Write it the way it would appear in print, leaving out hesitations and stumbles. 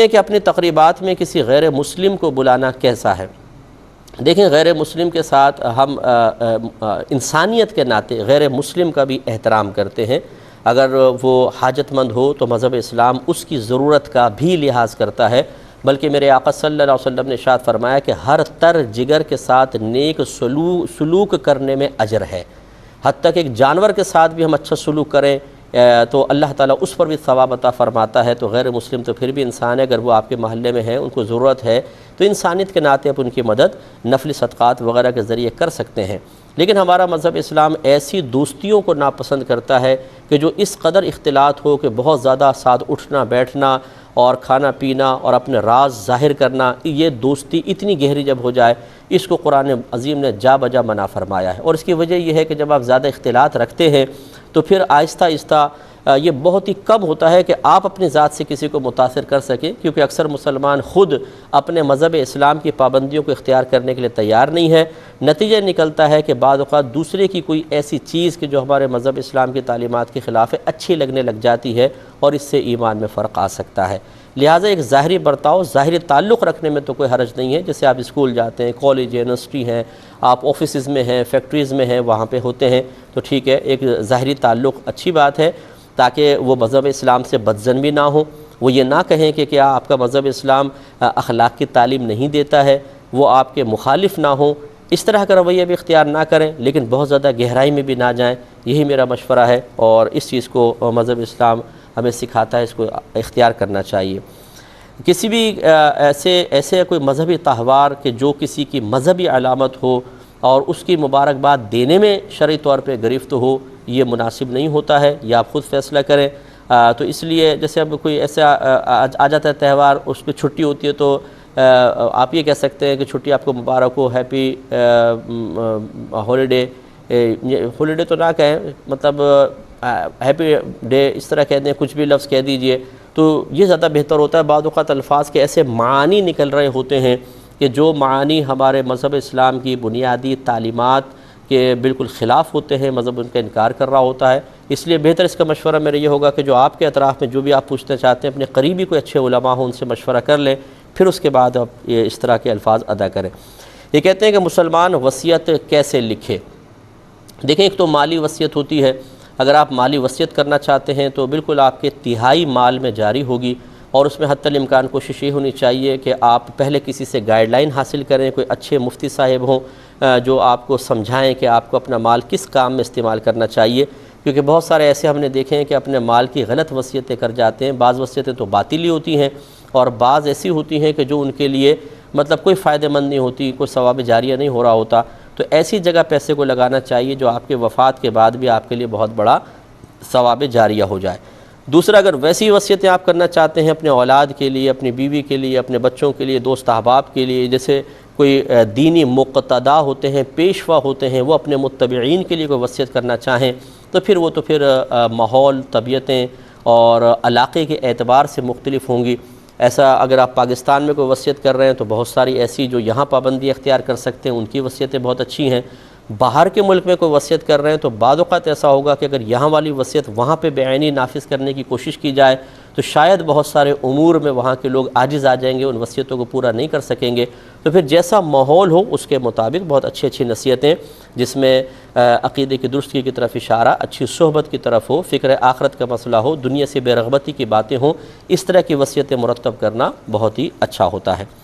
کہ اپنی تقریبات میں کسی غیر مسلم کو بلانا کیسا ہے؟ دیکھیں، غیر مسلم کے ساتھ ہم انسانیت کے ناطے غیر مسلم کا بھی احترام کرتے ہیں۔ اگر وہ حاجت مند ہو تو مذہب اسلام اس کی ضرورت کا بھی لحاظ کرتا ہے، بلکہ میرے آقا صلی اللہ علیہ وسلم نے ارشاد فرمایا کہ ہر تر جگر کے ساتھ نیک سلوک کرنے میں اجر ہے۔ حتیٰ کہ ایک جانور کے ساتھ بھی ہم اچھا سلوک کریں تو اللہ تعالیٰ اس پر بھی ثواب عطا فرماتا ہے۔ تو غیر مسلم تو پھر بھی انسان ہے، اگر وہ آپ کے محلے میں ہیں، ان کو ضرورت ہے تو انسانیت کے ناطے آپ ان کی مدد نفلی صدقات وغیرہ کے ذریعے کر سکتے ہیں۔ لیکن ہمارا مذہب اسلام ایسی دوستیوں کو ناپسند کرتا ہے کہ جو اس قدر اختلاط ہو کہ بہت زیادہ ساتھ اٹھنا بیٹھنا اور کھانا پینا اور اپنے راز ظاہر کرنا، یہ دوستی اتنی گہری جب ہو جائے، اس کو قرآن عظیم نے جا بجا منع فرمایا ہے۔ اور اس کی وجہ یہ ہے کہ جب آپ زیادہ اختلاط رکھتے ہیں تو پھر آہستہ آہستہ یہ بہت ہی کم ہوتا ہے کہ آپ اپنی ذات سے کسی کو متاثر کر سکیں، کیونکہ اکثر مسلمان خود اپنے مذہب اسلام کی پابندیوں کو اختیار کرنے کے لیے تیار نہیں ہے۔ نتیجہ نکلتا ہے کہ بعض اوقات دوسرے کی کوئی ایسی چیز کہ جو ہمارے مذہب اسلام کی تعلیمات کے خلاف ہے اچھی لگنے لگ جاتی ہے، اور اس سے ایمان میں فرق آ سکتا ہے۔ لہٰذا ایک ظاہری برتاؤ، ظاہری تعلق رکھنے میں تو کوئی حرج نہیں ہے۔ جیسے آپ اسکول جاتے ہیں، کالج یونیورسٹی ہیں، آپ آفیسز میں ہیں، فیکٹریز میں ہیں، وہاں پہ ہوتے ہیں تو ٹھیک ہے، ایک ظاہری تعلق اچھی بات ہے، تاکہ وہ مذہب اسلام سے بدظن بھی نہ ہو۔ وہ یہ نہ کہیں کہ کیا آپ کا مذہب اسلام اخلاق کی تعلیم نہیں دیتا ہے، وہ آپ کے مخالف نہ ہوں، اس طرح کا رویہ بھی اختیار نہ کریں، لیکن بہت زیادہ گہرائی میں بھی نہ جائیں۔ یہی میرا مشورہ ہے، اور اس چیز کو مذہب اسلام ہمیں سکھاتا ہے، اس کو اختیار کرنا چاہیے۔ کسی بھی ایسے کوئی مذہبی تہوار کہ جو کسی کی مذہبی علامت ہو اور اس کی مبارکباد دینے میں شرعی طور پہ گرفت ہو، یہ مناسب نہیں ہوتا ہے، یہ آپ خود فیصلہ کریں۔ تو اس لیے جیسے اب کوئی ایسا آ جاتا ہے تہوار، اس پہ چھٹی ہوتی ہے تو آپ یہ کہہ سکتے ہیں کہ چھٹی آپ کو مبارک ہو، ہیپی ہالیڈے۔ ہالیڈے تو نہ کہیں، مطلب ہیپی ڈے اس طرح کہہ دیں، کچھ بھی لفظ کہہ دیجئے تو یہ زیادہ بہتر ہوتا ہے۔ بعض اوقات الفاظ کے ایسے معانی نکل رہے ہوتے ہیں کہ جو معانی ہمارے مذہب اسلام کی بنیادی تعلیمات کے بالکل خلاف ہوتے ہیں، مذہب ان کا انکار کر رہا ہوتا ہے۔ اس لیے بہتر اس کا مشورہ میرا یہ ہوگا کہ جو آپ کے اطراف میں جو بھی آپ پوچھنا چاہتے ہیں، اپنے قریبی کوئی اچھے علماء ہوں، ان سے مشورہ کر لیں، پھر اس کے بعد آپ یہ اس طرح کے الفاظ ادا کریں۔ یہ کہتے ہیں کہ مسلمان وصیت کیسے لکھے؟ دیکھیں، ایک تو مالی وصیت ہوتی ہے۔ اگر آپ مالی وصیت کرنا چاہتے ہیں تو بالکل آپ کے تہائی مال میں جاری ہوگی، اور اس میں حتی الامکان کوشش یہ ہونی چاہیے کہ آپ پہلے کسی سے گائیڈ لائن حاصل کریں، کوئی اچھے مفتی صاحب ہوں جو آپ کو سمجھائیں کہ آپ کو اپنا مال کس کام میں استعمال کرنا چاہیے، کیونکہ بہت سارے ایسے ہم نے دیکھے ہیں کہ اپنے مال کی غلط وصیتیں کر جاتے ہیں۔ بعض وصیتیں تو باطل ہی ہوتی ہیں، اور بعض ایسی ہوتی ہیں کہ جو ان کے لیے مطلب کوئی فائدہ مند نہیں ہوتی، کوئی ثواب جاریہ نہیں ہو رہا ہوتا۔ تو ایسی جگہ پیسے کو لگانا چاہیے جو آپ کے وفات کے بعد بھی آپ کے لیے بہت بڑا ثواب جاریہ ہو جائے۔ دوسرا، اگر ویسی وصیتیں آپ کرنا چاہتے ہیں اپنے اولاد کے لیے، اپنی بیوی کے لیے، اپنے بچوں کے لیے، دوست احباب کے لیے، جیسے کوئی دینی مقتدا ہوتے ہیں، پیشوا ہوتے ہیں، وہ اپنے متبعین کے لیے کوئی وصیت کرنا چاہیں تو پھر وہ ماحول، طبیعتیں اور علاقے کے اعتبار سے مختلف ہوں گی۔ ایسا اگر آپ پاکستان میں کوئی وصیت کر رہے ہیں تو بہت ساری ایسی جو یہاں پابندی اختیار کر سکتے ہیں، ان کی وصیتیں بہت اچھی ہیں۔ باہر کے ملک میں کوئی وصیت کر رہے ہیں تو بعض اوقات ایسا ہوگا کہ اگر یہاں والی وصیت وہاں پہ بعینی نافذ کرنے کی کوشش کی جائے تو شاید بہت سارے امور میں وہاں کے لوگ عاجز آ جائیں گے، ان وصیتوں کو پورا نہیں کر سکیں گے۔ تو پھر جیسا ماحول ہو اس کے مطابق بہت اچھی نصیحتیں، جس میں عقیدے کی درستگی کی طرف اشارہ، اچھی صحبت کی طرف ہو، فکر آخرت کا مسئلہ ہو، دنیا سے بے رغبتی کی باتیں ہوں، اس طرح کی وصیتیں مرتب کرنا بہت ہی اچھا ہوتا ہے۔